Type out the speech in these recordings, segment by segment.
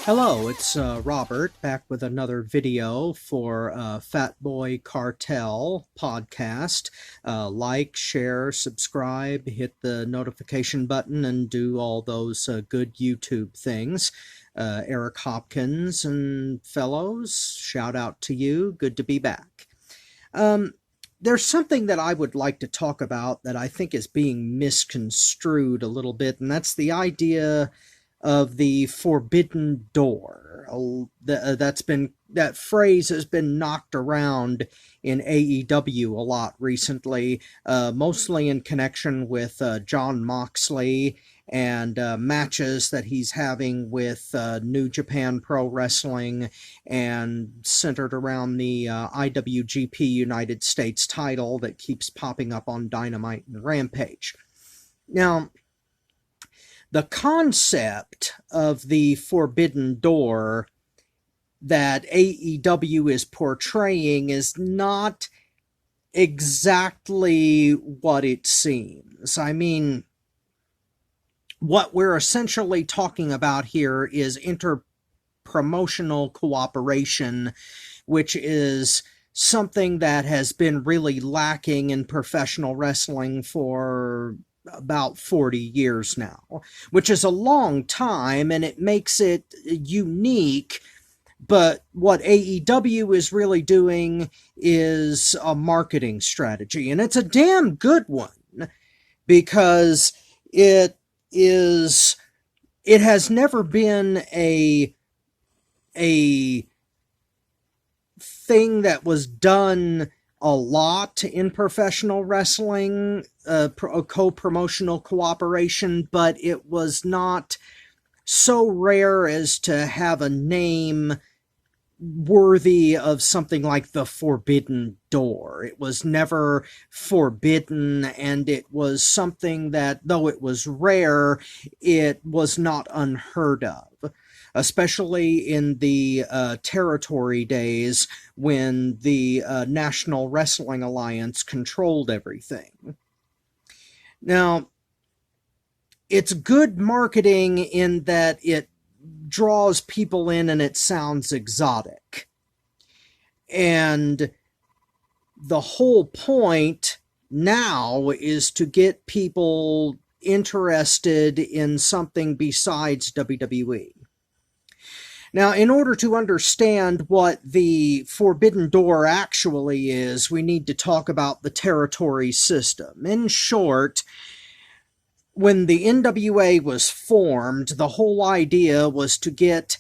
Hello, it's Robert back with another video for Fat Boy Cartel podcast. Like, share, subscribe, hit the notification button, and do all those good YouTube things. Eric Hopkins and fellows, shout out to you. Good to be back. There's something that I would like to talk about that I think is being misconstrued a little bit, and that's the idea of the forbidden door. That phrase has been knocked around in AEW a lot recently, mostly in connection with Jon Moxley and matches that he's having with New Japan Pro Wrestling and centered around the IWGP United States title that keeps popping up on Dynamite and Rampage. Now, the concept of the forbidden door that AEW is portraying is not exactly what it seems. I mean, what we're essentially talking about here is inter-promotional cooperation, which is something that has been really lacking in professional wrestling for about 40 years now, which is a long time, and it makes it unique. But what AEW is really doing is a marketing strategy, and it's a damn good one, because it has never been a thing that was done a lot in professional wrestling, co-promotional cooperation, but it was not so rare as to have a name worthy of something like the Forbidden Door. It was never forbidden, and it was something that, though it was rare, it was not unheard of, especially in the territory days when the National Wrestling Alliance controlled everything. Now, it's good marketing in that it draws people in and it sounds exotic. And the whole point now is to get people interested in something besides WWE. Now, in order to understand what the Forbidden Door actually is, we need to talk about the territory system. In short, when the NWA was formed, the whole idea was to get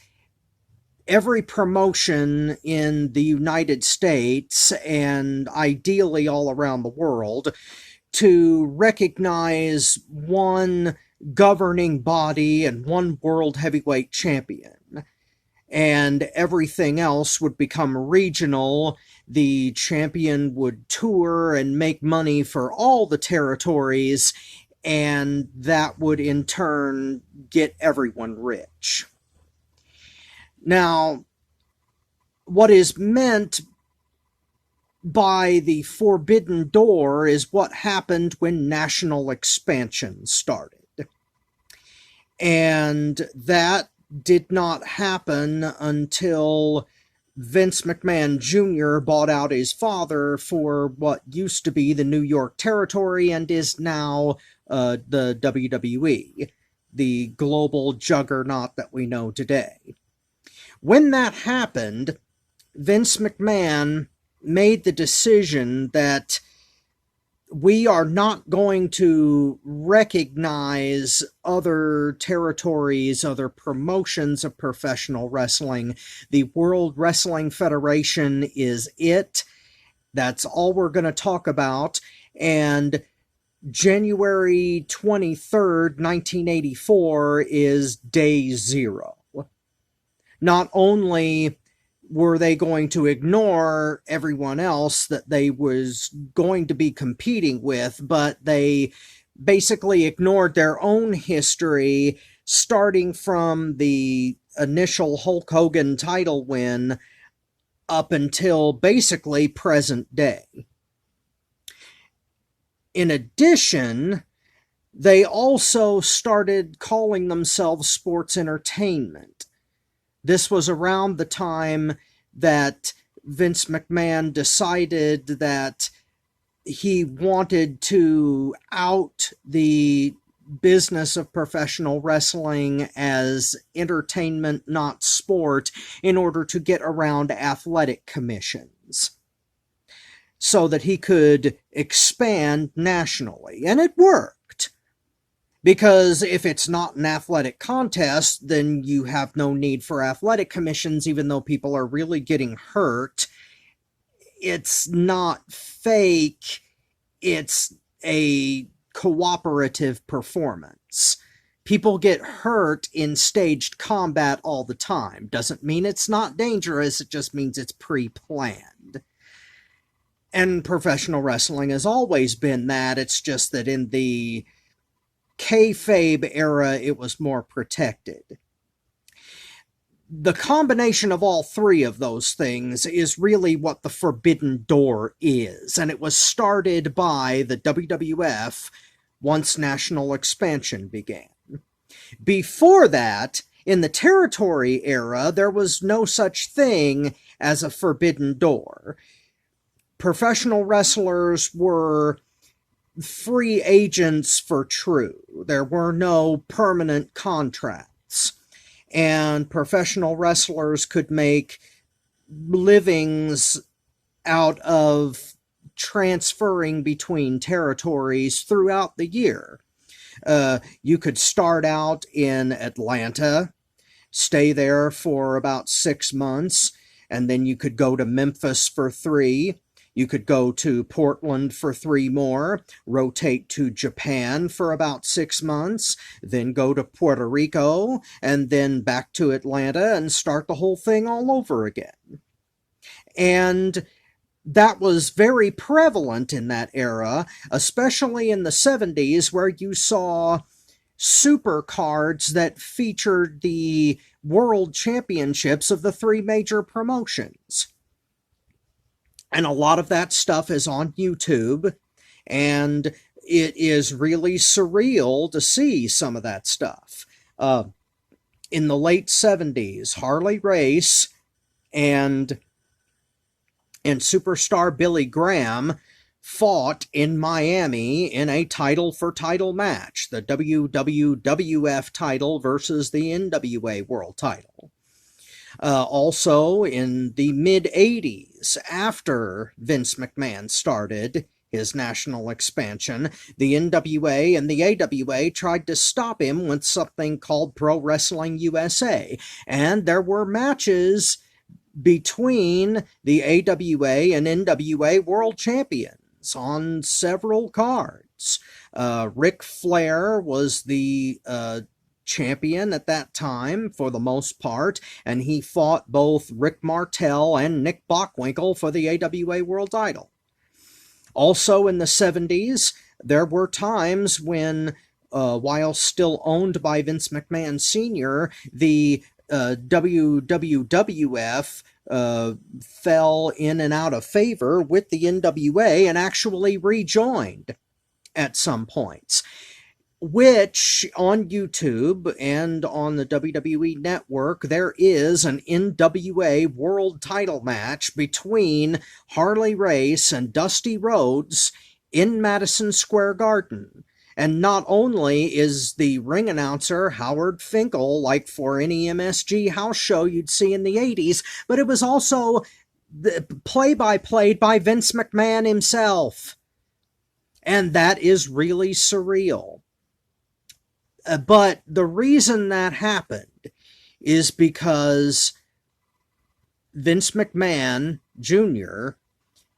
every promotion in the United States, and ideally all around the world, to recognize one governing body and one world heavyweight champion. And everything else would become regional. The champion would tour and make money for all the territories, and that would in turn get everyone rich. Now, what is meant by the Forbidden Door is what happened when national expansion started. And that did not happen until Vince McMahon Jr. bought out his father for what used to be the New York territory and is now the WWE, the global juggernaut that we know today. When that happened, Vince McMahon made the decision that we are not going to recognize other territories, other promotions of professional wrestling. The World Wrestling Federation is it. That's all we're going to talk about. And January 23rd, 1984 is day zero. Not only were they going to ignore everyone else that they was going to be competing with, but they basically ignored their own history, starting from the initial Hulk Hogan title win up until basically present day. In addition, they also started calling themselves sports entertainment. This was around the time that Vince McMahon decided that he wanted to out the business of professional wrestling as entertainment, not sport, in order to get around athletic commissions so that he could expand nationally. And it worked. Because if it's not an athletic contest, then you have no need for athletic commissions, even though people are really getting hurt. It's not fake. It's a cooperative performance. People get hurt in staged combat all the time. Doesn't mean it's not dangerous, it just means it's pre-planned. And professional wrestling has always been that. It's just that in the kayfabe era, it was more protected. The combination of all three of those things is really what the Forbidden Door is, and it was started by the WWF once national expansion began. Before that, in the territory era, there was no such thing as a Forbidden Door. Professional wrestlers were free agents for true. There were no permanent contracts. And professional wrestlers could make livings out of transferring between territories throughout the year. You could start out in Atlanta, stay there for about 6 months, and then you could go to Memphis for 3. You could go to Portland for 3 more, rotate to Japan for about 6 months, then go to Puerto Rico, and then back to Atlanta and start the whole thing all over again. And that was very prevalent in that era, especially in the 70s, where you saw super cards that featured the world championships of the 3 major promotions. And a lot of that stuff is on YouTube, and it is really surreal to see some of that stuff. In the late 70s, Harley Race and superstar Billy Graham fought in Miami in a title-for-title match, the WWF title versus the NWA World title. Also, in the mid-80s, after Vince McMahon started his national expansion, the NWA and the AWA tried to stop him with something called Pro Wrestling USA, and there were matches between the AWA and NWA world champions on several cards. Ric Flair was the champion at that time for the most part, and he fought both Rick Martel and Nick Bockwinkel for the AWA world title. Also in the 70s, there were times when, while still owned by Vince McMahon Sr., the WWF fell in and out of favor with the NWA and actually rejoined at some points, which on YouTube and on the WWE Network, there is an NWA world title match between Harley Race and Dusty Rhodes in Madison Square Garden. And not only is the ring announcer Howard Finkel, like for any MSG house show you'd see in the 80s, but it was also the play-by-play by Vince McMahon himself. And that is really surreal. But the reason that happened is because Vince McMahon Jr.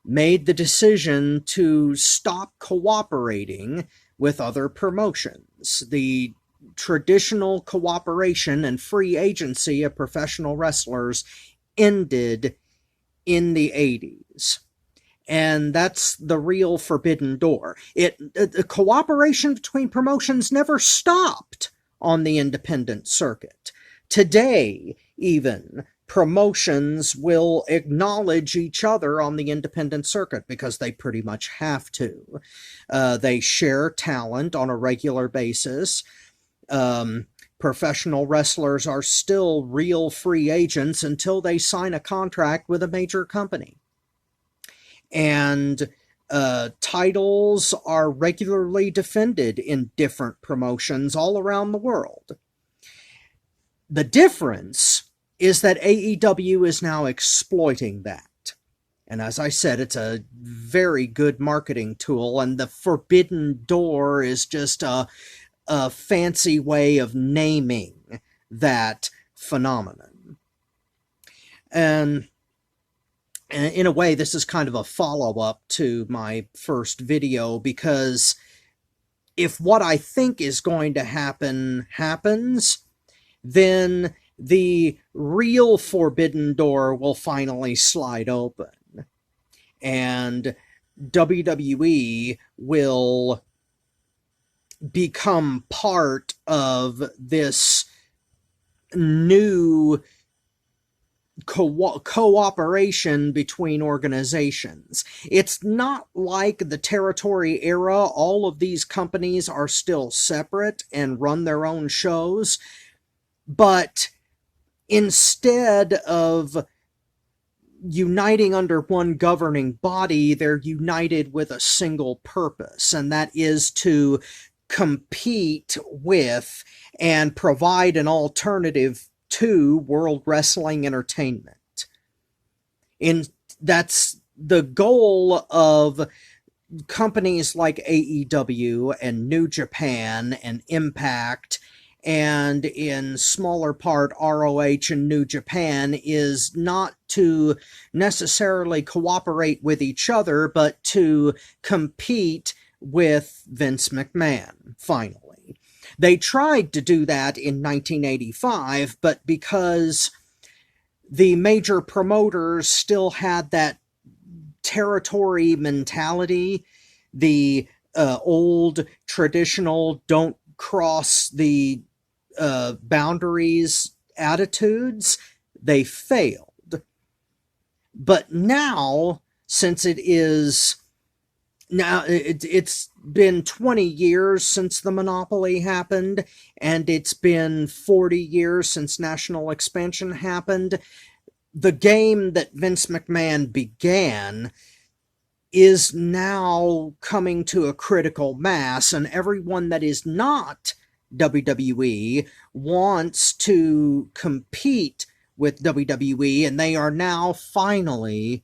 made the decision to stop cooperating with other promotions. The traditional cooperation and free agency of professional wrestlers ended in the 80s. And that's the real Forbidden Door. The cooperation between promotions never stopped on the independent circuit. Today, even, promotions will acknowledge each other on the independent circuit because they pretty much have to. They share talent on a regular basis. Professional wrestlers are still real free agents until they sign a contract with a major company. And titles are regularly defended in different promotions all around the world. The difference is that AEW is now exploiting that. And as I said, it's a very good marketing tool, and the Forbidden Door is just a fancy way of naming that phenomenon. And in a way, this is kind of a follow-up to my first video, because if what I think is going to happen happens, then the real Forbidden Door will finally slide open. And WWE will become part of this new cooperation between organizations. It's not like the territory era. All of these companies are still separate and run their own shows. But instead of uniting under one governing body, they're united with a single purpose, and that is to compete with and provide an alternative to World Wrestling Entertainment. That's the goal of companies like AEW and New Japan and Impact, and in smaller part ROH and New Japan, is not to necessarily cooperate with each other, but to compete with Vince McMahon, finally. They tried to do that in 1985, but because the major promoters still had that territory mentality, the old traditional don't cross the boundaries attitudes, they failed. But now, since it's been 20 years since the monopoly happened, and it's been 40 years since national expansion happened, the game that Vince McMahon began is now coming to a critical mass, and everyone that is not WWE wants to compete with WWE, and they are now finally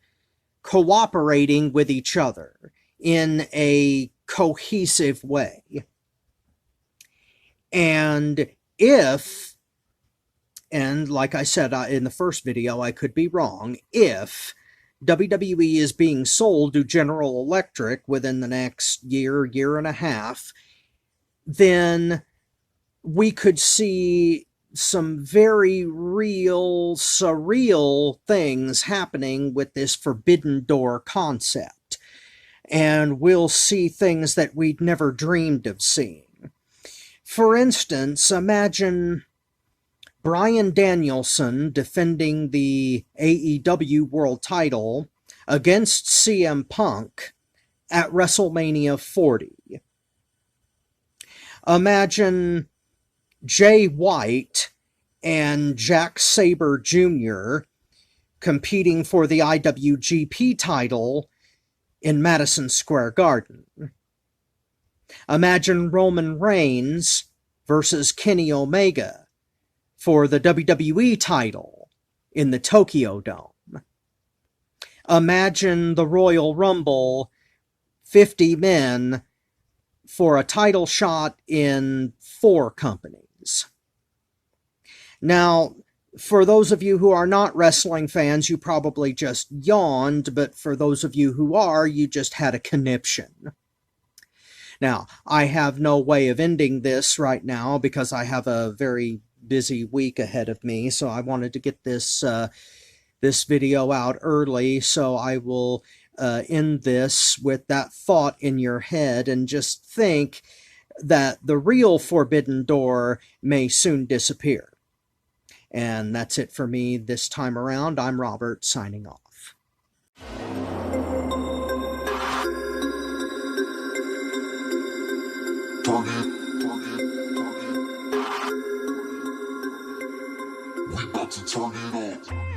cooperating with each other in a cohesive way. And like I said in the first video, I could be wrong, if WWE is being sold to General Electric within the next year and a half, then we could see some very real, surreal things happening with this Forbidden Door concept. And we'll see things that we'd never dreamed of seeing. For instance, imagine Bryan Danielson defending the AEW World Title against CM Punk at WrestleMania 40. Imagine Jay White and Jack Sabre Jr. competing for the IWGP title in Madison Square Garden. Imagine Roman Reigns versus Kenny Omega for the WWE title in the Tokyo Dome. Imagine the Royal Rumble, 50 men for a title shot in 4 companies. Now, for those of you who are not wrestling fans, you probably just yawned, but for those of you who are, you just had a conniption. Now, I have no way of ending this right now because I have a very busy week ahead of me, so I wanted to get this video out early, so I will end this with that thought in your head, and just think that the real Forbidden Door may soon disappear. And that's it for me this time around. I'm Robert, signing off. Target. to turn it up.